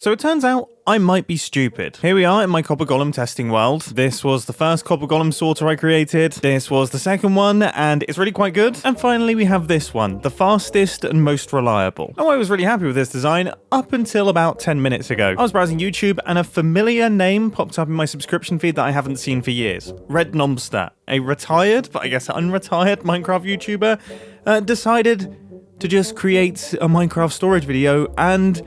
So it turns out I might be stupid. Here we are in my copper golem testing world. This was the first copper golem sorter I created. This was the second one, and it's really quite good. And finally we have this one, the fastest and most reliable. Oh, I was really happy with this design up until about 10 minutes ago. I was browsing YouTube and a familiar name popped up in my subscription feed that I haven't seen for years. Rednomster, a retired, but I guess unretired Minecraft YouTuber, decided to just create a Minecraft storage video and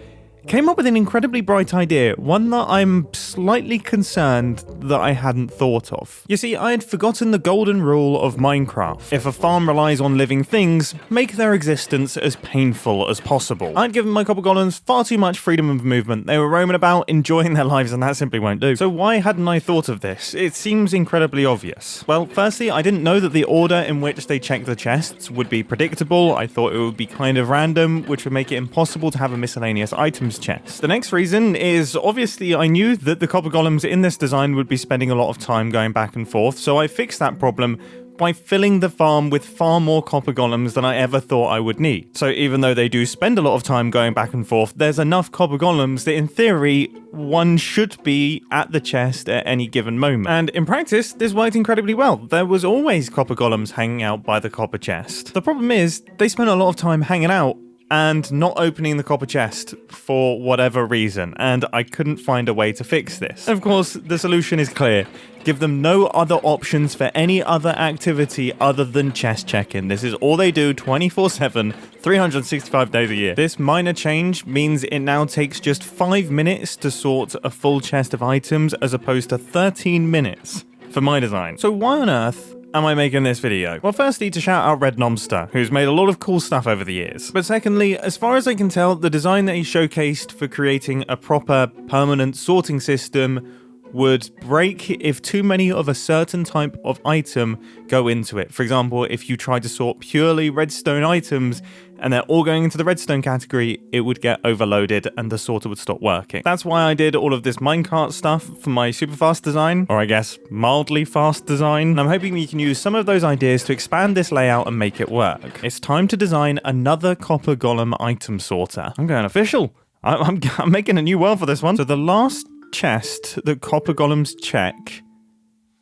came up with an incredibly bright idea, one that I'm slightly concerned that I hadn't thought of. You see, I had forgotten the golden rule of Minecraft. If a farm relies on living things, make their existence as painful as possible. I'd given my copper golems far too much freedom of movement. They were roaming about, enjoying their lives, and that simply won't do. So why hadn't I thought of this? It seems incredibly obvious. Well, firstly, I didn't know that the order in which they checked the chests would be predictable. I thought it would be kind of random, which would make it impossible to have a miscellaneous items chest. The next reason is obviously I knew that the copper golems in this design would be spending a lot of time going back and forth, so I fixed that problem by filling the farm with far more copper golems than I ever thought I would need. So even though they do spend a lot of time going back and forth, there's enough copper golems that in theory one should be at the chest at any given moment. And in practice, this worked incredibly well. There was always copper golems hanging out by the copper chest. The problem is, they spent a lot of time hanging out and not opening the copper chest for whatever reason, and I couldn't find a way to fix this. Of course, the solution is clear. Give them no other options for any other activity other than chest checking. This is all they do 24/7, 365 days a year. This minor change means it now takes just 5 minutes to sort a full chest of items as opposed to 13 minutes for my design. So why on earth am I making this video? Well, firstly, to shout out Rednomster, who's made a lot of cool stuff over the years. But secondly, as far as I can tell, the design that he showcased for creating a proper permanent sorting system would break if too many of a certain type of item go into it. For example, if you tried to sort purely redstone items and they're all going into the redstone category, it would get overloaded and the sorter would stop working. That's why I did all of this minecart stuff for my super fast design, or I guess mildly fast design. And I'm hoping we can use some of those ideas to expand this layout and make it work. It's time to design another copper golem item sorter. I'm going official. I'm making a new world for this one. So the last chest that copper golems check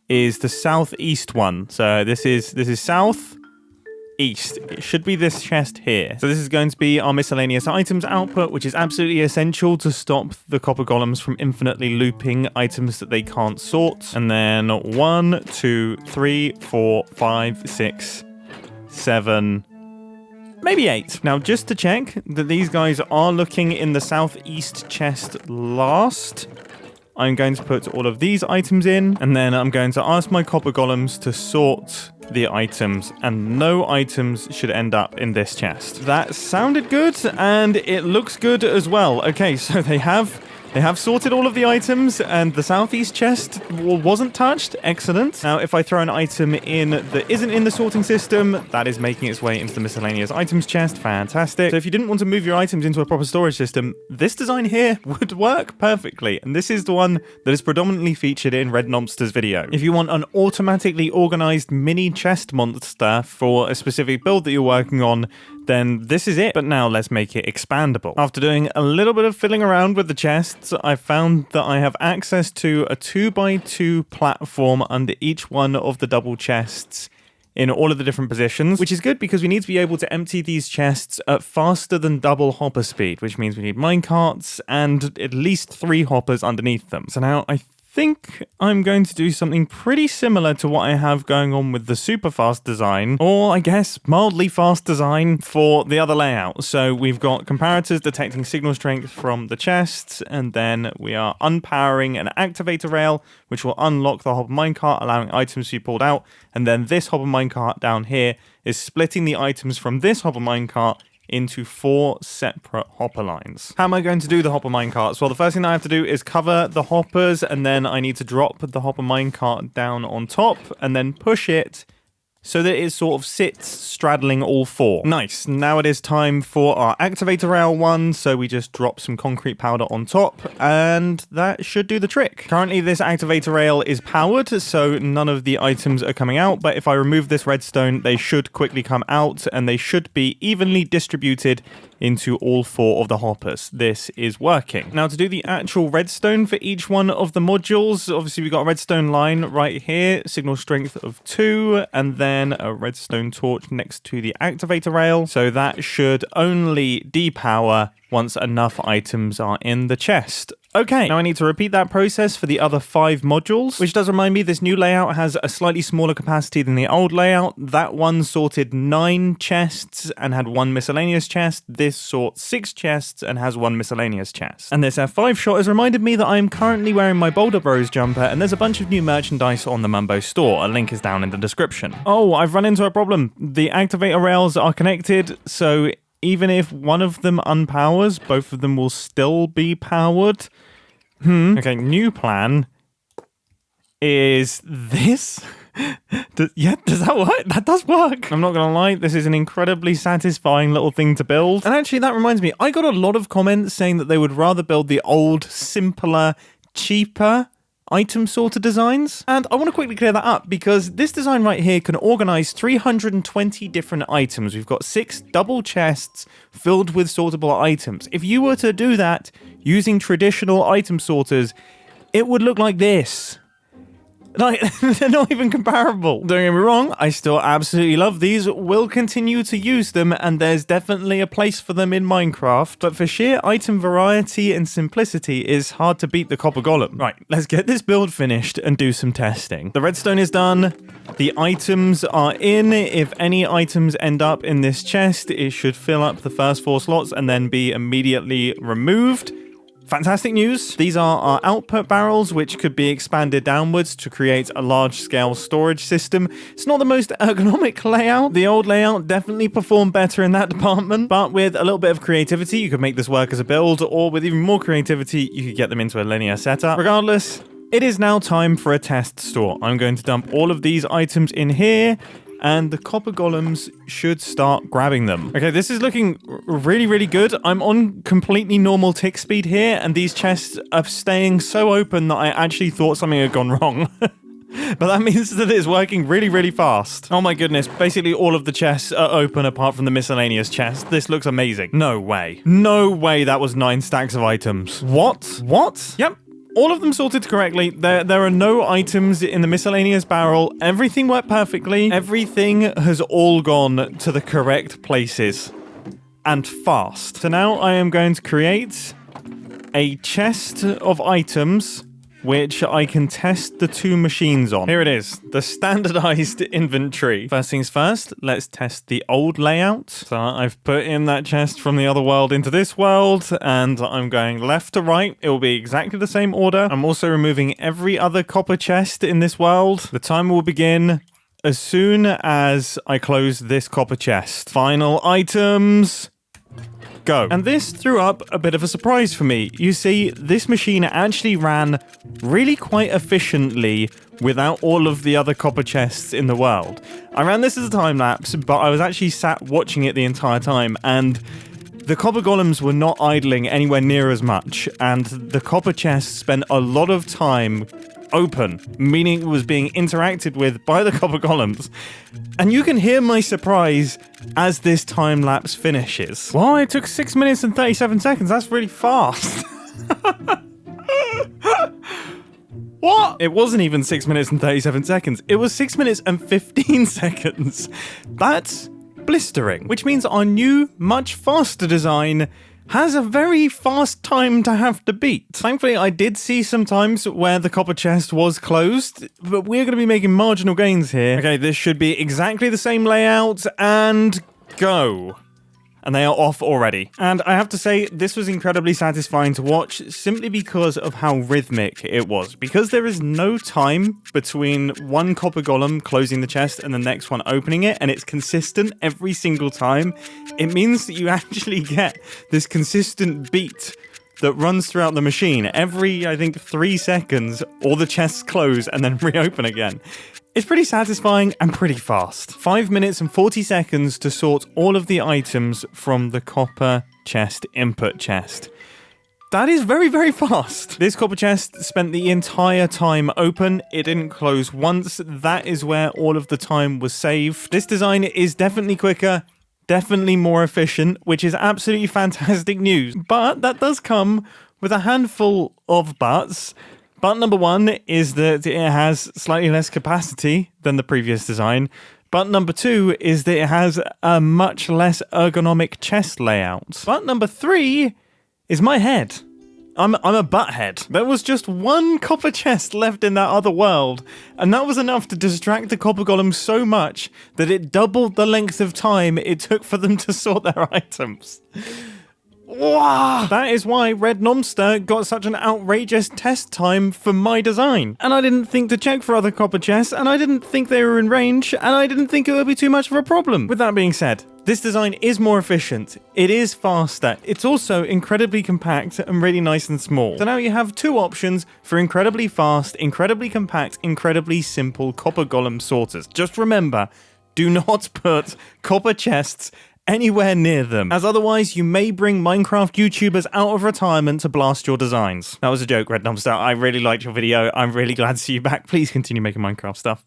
is the southeast one. So this is south east. It should be this chest here. So this is going to be our miscellaneous items output, which is absolutely essential to stop the copper golems from infinitely looping items that they can't sort. And then 1, 2, 3, 4, 5, 6, 7, maybe 8. Now, just to check that these guys are looking in the southeast chest last, I'm going to put all of these items in, and then I'm going to ask my copper golems to sort the items, and no items should end up in this chest. That sounded good, and it looks good as well. Okay, so they have sorted all of the items, and the southeast chest wasn't touched. Excellent. Now, if I throw an item in that isn't in the sorting system, that is making its way into the miscellaneous items chest. Fantastic. So if you didn't want to move your items into a proper storage system, this design here would work perfectly. And this is the one that is predominantly featured in Rednomster's video. If you want an automatically organized mini chest monster for a specific build that you're working on, then this is it. But now let's make it expandable. After doing a little bit of fiddling around with the chests, I found that I have access to a 2x2 platform under each one of the double chests in all of the different positions, which is good because we need to be able to empty these chests at faster than double hopper speed, which means we need minecarts and at least 3 hoppers underneath them. So now I think I'm going to do something pretty similar to what I have going on with the super fast design, or I guess mildly fast design for the other layout. So we've got comparators detecting signal strength from the chests, and then we are unpowering an activator rail, which will unlock the hopper minecart, allowing items to be pulled out. And then this hopper minecart down here is splitting the items from this hopper minecart into 4 separate hopper lines. How am I going to do the hopper minecarts? Well, the first thing I have to do is cover the hoppers, and then I need to drop the hopper minecart down on top and then push it so that it sort of sits straddling all four. Nice. Now it is time for our activator rail one, so we just drop some concrete powder on top, and that should do the trick. Currently, this activator rail is powered, so none of the items are coming out, but if I remove this redstone, they should quickly come out, and they should be evenly distributed into all four of the hoppers. This is working. Now, to do the actual redstone for each one of the modules, obviously we've got a redstone line right here, signal strength of 2, and then a redstone torch next to the activator rail. So that should only depower once enough items are in the chest. Okay, now I need to repeat that process for the other 5 modules, which does remind me this new layout has a slightly smaller capacity than the old layout. That one sorted 9 chests and had 1 miscellaneous chest. This sorts 6 chests and has 1 miscellaneous chest. And this F5 shot has reminded me that I am currently wearing my Boulder Bros jumper, and there's a bunch of new merchandise on the Mumbo store. A link is down in the description. Oh, I've run into a problem. The activator rails are connected, so even if one of them unpowers, both of them will still be powered. Okay, new plan is this. Does that work? That does work. I'm not gonna lie, this is an incredibly satisfying little thing to build. And actually, that reminds me, I got a lot of comments saying that they would rather build the old, simpler, cheaper item sorter designs, and I want to quickly clear that up because this design right here can organize 320 different items. We've got 6 double chests filled with sortable items. If you were to do that using traditional item sorters, it would look like this. Like, they're not even comparable. Don't get me wrong, I still absolutely love these, will continue to use them, and there's definitely a place for them in Minecraft, but for sheer item variety and simplicity, it's hard to beat the copper golem. Right, let's get this build finished and do some testing. The redstone is done, the items are in. If any items end up in this chest, it should fill up the first 4 slots and then be immediately removed. Fantastic news. These are our output barrels, which could be expanded downwards to create a large-scale storage system. It's not the most ergonomic layout. The old layout definitely performed better in that department, but with a little bit of creativity, you could make this work as a build, or with even more creativity, you could get them into a linear setup. Regardless, it is now time for a test store. I'm going to dump all of these items in here, and the copper golems should start grabbing them. Okay, this is looking really, really good. I'm on completely normal tick speed here, and these chests are staying so open that I actually thought something had gone wrong. But that means that it's working really, really fast. Oh my goodness, basically all of the chests are open apart from the miscellaneous chest. This looks amazing. No way. No way that was 9 stacks of items. What? What? Yep. All of them sorted correctly. There are no items in the miscellaneous barrel. Everything worked perfectly. Everything has all gone to the correct places. And fast. So now I am going to create a chest of items which I can test the 2 machines on. Here it is, the standardized inventory. First things first, let's test the old layout. So I've put in that chest from the other world into this world, and I'm going left to right. It will be exactly the same order. I'm also removing every other copper chest in this world. The timer will begin as soon as I close this copper chest. Final items. Go. And this threw up a bit of a surprise for me. You see, this machine actually ran really quite efficiently without all of the other copper chests in the world. I ran this as a time lapse, but I was actually sat watching it the entire time, and the copper golems were not idling anywhere near as much, and the copper chests spent a lot of time open, meaning it was being interacted with by the copper golems. And you can hear my surprise as this time lapse finishes. Well, it took 6 minutes and 37 seconds. That's really fast. What? It wasn't even 6 minutes and 37 seconds. It was 6 minutes and 15 seconds. That's blistering, which means our new, much faster design has a very fast time to have to beat. Thankfully, I did see some times where the copper chest was closed, but we're going to be making marginal gains here. Okay, this should be exactly the same layout, and go. And they are off already. And I have to say, this was incredibly satisfying to watch simply because of how rhythmic it was. Because there is no time between one copper golem closing the chest and the next one opening it, and it's consistent every single time, it means that you actually get this consistent beat that runs throughout the machine. Every, I think, 3 seconds, all the chests close and then reopen again. It's pretty satisfying and pretty fast. 5 minutes and 40 seconds to sort all of the items from the copper chest input chest. That is very, very fast. This copper chest spent the entire time open. It didn't close once. That is where all of the time was saved. This design is definitely quicker, definitely more efficient, which is absolutely fantastic news. But that does come with a handful of buts. But number one is that it has slightly less capacity than the previous design. But number two is that it has a much less ergonomic chest layout. But number three is my head. I'm a butthead. There was just one copper chest left in that other world, and that was enough to distract the copper golem so much that it doubled the length of time it took for them to sort their items. Wow. That is why Red Nomster got such an outrageous test time for my design. And I didn't think to check for other copper chests, and I didn't think they were in range, and I didn't think it would be too much of a problem. With that being said, this design is more efficient, it is faster, it's also incredibly compact and really nice and small. So now you have two options for incredibly fast, incredibly compact, incredibly simple copper golem sorters. Just remember, do not put copper chests anywhere near them, as otherwise you may bring Minecraft YouTubers out of retirement to blast your designs. That was a joke, Red Dumpster. I really liked your video. I'm really glad to see you back. Please continue making Minecraft stuff.